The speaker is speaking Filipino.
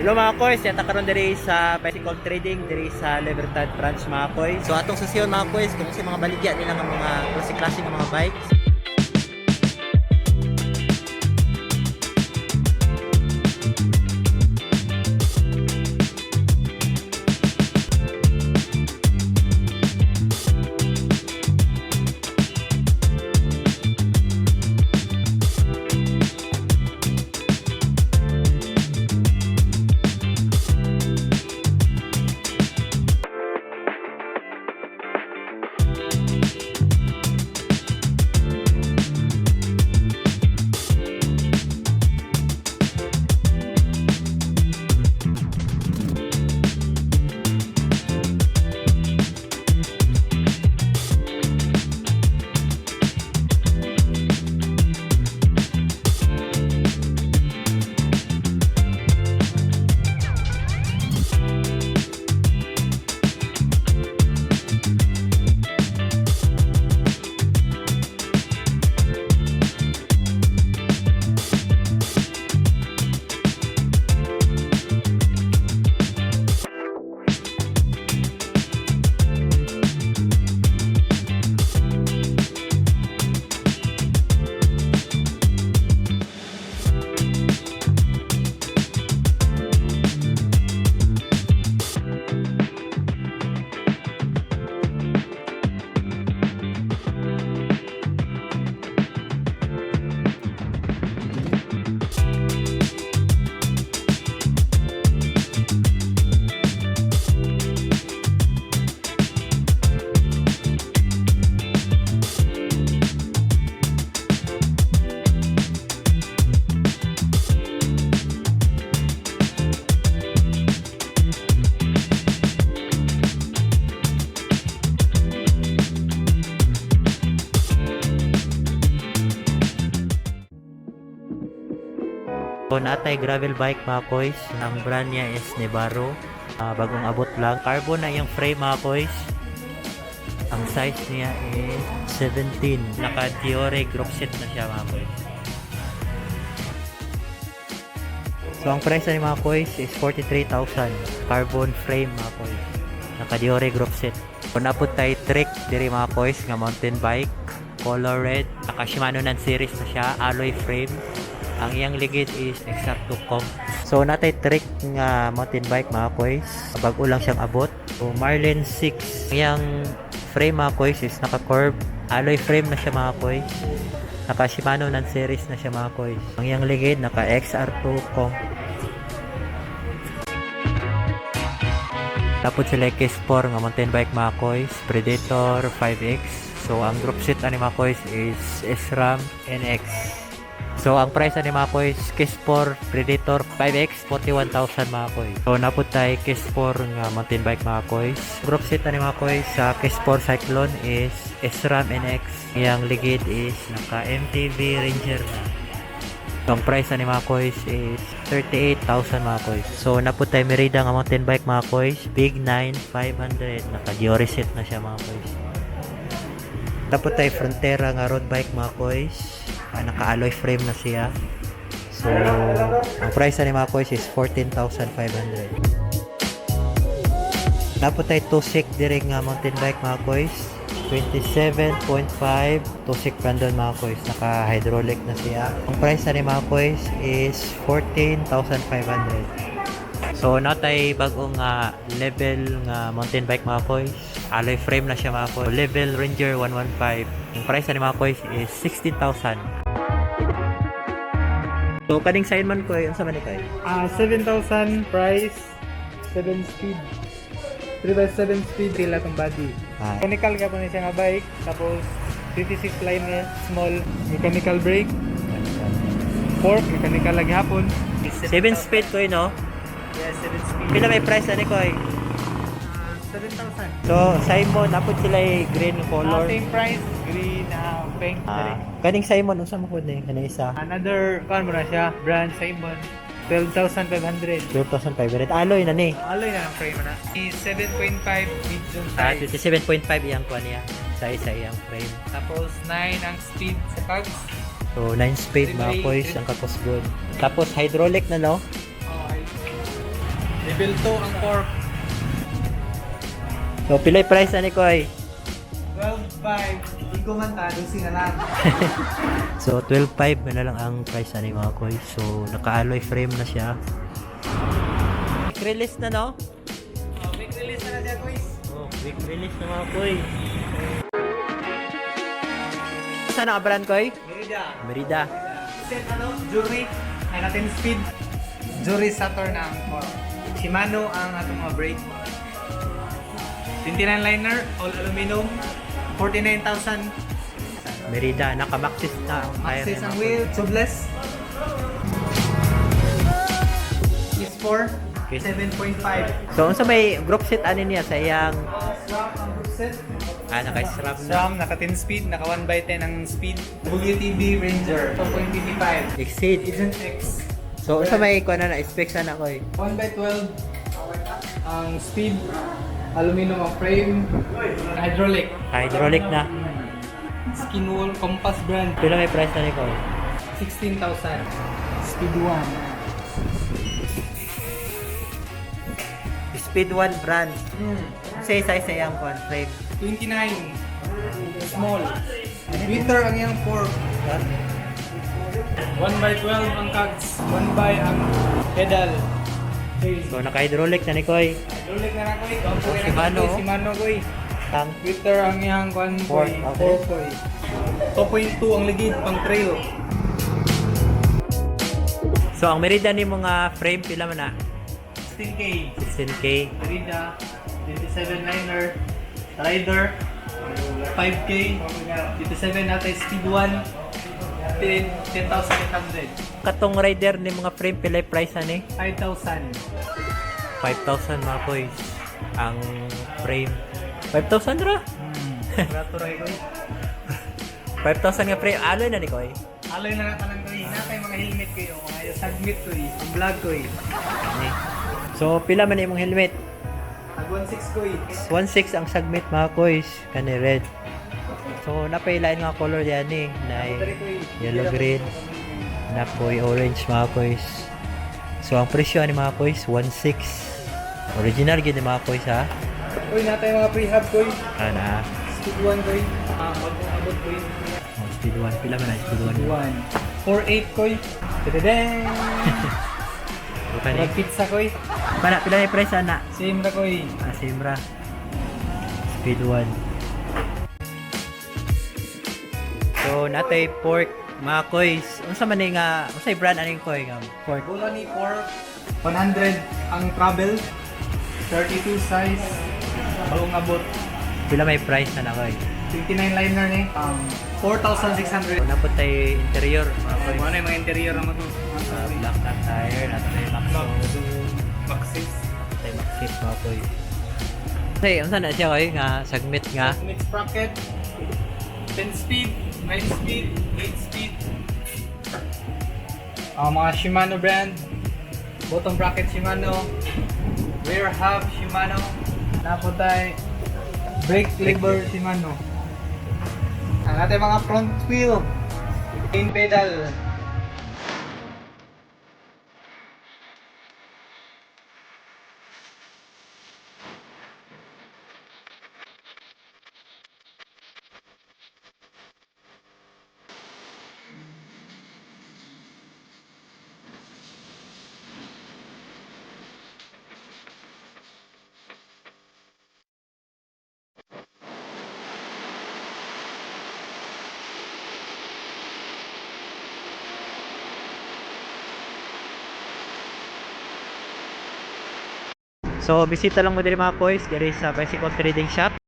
Hello mga koys, yata karon diri sa bicycle trading diri sa Libertad branch mga koys. So atong sesyon mga koys kung sa mga baligya nila nga mga klase-klase ng mga bikes. So natay gravel bike mga koys. Ang brand niya is Nevaro. Bagong abot lang. Carbon na yung frame mga koys. Ang size niya is 17. Naka Diore group set na siya mga koys. So ang price ni mga koys is 43,000. Carbon frame mga koys. Naka Diore group set. Kung napod tayo trick diri mga koys nga mountain bike. Color red. Naka Shimano nan series na siya. Alloy frame. Ang iyang ligid is Exacto Comp. So natay trick nga mountain bike mga koys. Bago lang siyang abot. So Marlin 6. Ang iyang frame mga koys is naka-curve. Alloy frame na siya mga koys. Naka Shimano nan series na siya mga koys. Ang iyang ligid naka XR2 Comp. Tapos sila K-Sport nga mountain bike mga koys. Predator 5X. So ang group set ani mga koys is SRAM NX. So, ang price ni mga koys, K-Sport Predator 5X, 41,000 mga koys. So, napod tayo K-Sport nga mountain bike mga koys. Group set ni mga koys sa K-Sport Cyclone is SRAM NX. Yang ligid is naka MTV Ranger na. So, ang price ni mga koys is 38,000 mga koys. So, napod tayo Merida nga mountain bike mga koys, Big 9 500. Naka Diore set na siya mga koys. Napod tayo Frontera nga road bike mga koys. Naka-alloy frame na siya. So, ang price ni mga koys is 14,500. Napot tayo Tusik direct nga mountain bike mga koys. 27.5 Tusik Brandon mga koys. Naka-hydraulic na siya. Ang price ni mga koys is 14,500. So, natay bagong level nga mountain bike mga koys. Alloy frame na siya mga koys. Level Ranger 115. Ang price ni mga koys is 16,000. So, kaning sign man ko, yung sa man ikay? 7,000 price, 7 speed. 3x7 speed, tila itong body. Mechanical ka po na siya nga bike, tapos 56 liner, small, mechanical brake, fork, mechanical lagi hapon. 7 speed ko yun, no? Yes, 7 speed. Pila may price na ni ko 7,000. So, Simon, napod sila green color. Same price, green, pink. Kaning Simon, unsa mo po na yung isa? Another, kung mo na siya, brand Simon. 12,500. 12,500. Alloy na ni. Alloy na ang frame na. 7.5 medium size. 27.5 iyang kuha niya. Size sa iyang frame. Tapos 9 ang speed sa cogs. So 9 speed mga boys ang kakos good. Tapos hydraulic na no? Level 2 ang pork. So, pilay price na ni Koy. 12.5. Hindi ko man ta, dosi na lang. So, 12.5 na lang ang price na ni mga Koy. So, naka-alloy frame na siya. Quick release na, no? Quick release na siya, guys. Oh, quick release na mga Koy. Saan naka-brand, Koy? Merida. Merida. Set Jury. Ay natin speed. Jury Saturn ang pork. Shimano ang atong mga brake. 29 liner, all aluminum. 49,000. Merida, naka-maxis na ang tire Maxis niya, ang mga wheel, tubeless. Is 4, Okay. 7.5. Koy. So, unsa may group set ani niya sa iyang SRAM ang group set. naka-SRAM na. SRAM, naka 10 speed, naka 1x10 ang speed. WTB Ranger, 2.55. Exceed. Isn't X. So, unsa may kuha na specs na Koy? 1x12 ang speed, aluminum ang frame, hydraulic. Hydraulic na. Skin wall, compass brand, Pila may price na ni Koy? 16,000. Speed 1. Speed 1 brand. Say size sa iyang frame. 29. Small. Winter ang iyang fork. 1x12 ang cogs. 1x ang pedal. Okay. So, naka-hydraulic na ni Koy. Hydraulic na ko eh. Shimano. Shimano ko eh. Tank. Winter ang iyang kwan ko Fork, eh. okay. Fork ko eh. 2.2 ang ligid pang trail. So, ang Merida ni mga frame pila man na? 16K. 16K. Merida. 27 liner. Rider. 5K. 27 natin speed 1. 10,800. Katong rider ni mga frame pila price ani? 5,000. 5,000 mga Koy. Ang frame. 5,000 ra? Raturay ko eh. 5,000 nga frame. Aloy na ni Koy. Aloy na naman ko eh. Natay mga helmet ko eh. Mga submit ko eh. Ang vlog ko eh. Ani. So, pila man imong helmet? Tag 1.6 ko eh. 1.6 ang submit mga Koy. Kani red. So, napailain nga color yan eh. Na yellow green. Napoy orange mga Koy. So, ang presyo ni mga Koy 1.6. Original gid ni mga Koy ha. Uy, natay mga prehab ko eh. Ana. Speed 1 ko eh. Mag-abot ko eh. Oh, speed 1 pila man na speed 1. 4.8 ko eh. Tadadang! Bukan ni. Pizza ko eh. Mana pila ni price ana? Same na ko eh. Simra. Speed 1. So, natay pork mga Koy. Unsa man ni nga, unsay brand aning Koy nga pork? Bola ni pork. 100 ang travel. 32 size. Bagong abot. Pila may price na Koy? 29 liner ni. 4,600. Napot tay interior mga Koy. Ano yung mga interior naman ito? Black na tire, natay Maxo. Maxis. Natay Maxis mga Koy. Say, unsa na siya Koy nga segment nga? Mix sprocket. 10 speed. 9 speed. 8 speed. Mga Shimano brand. Bottom bracket Shimano. Rear hub Shimano. Tapos tayo brake lever Shimano. Ang ating mga front wheel. Main pedal. So, bisita lang mo din mga Koy, diri sa Bicycle Trading Shop.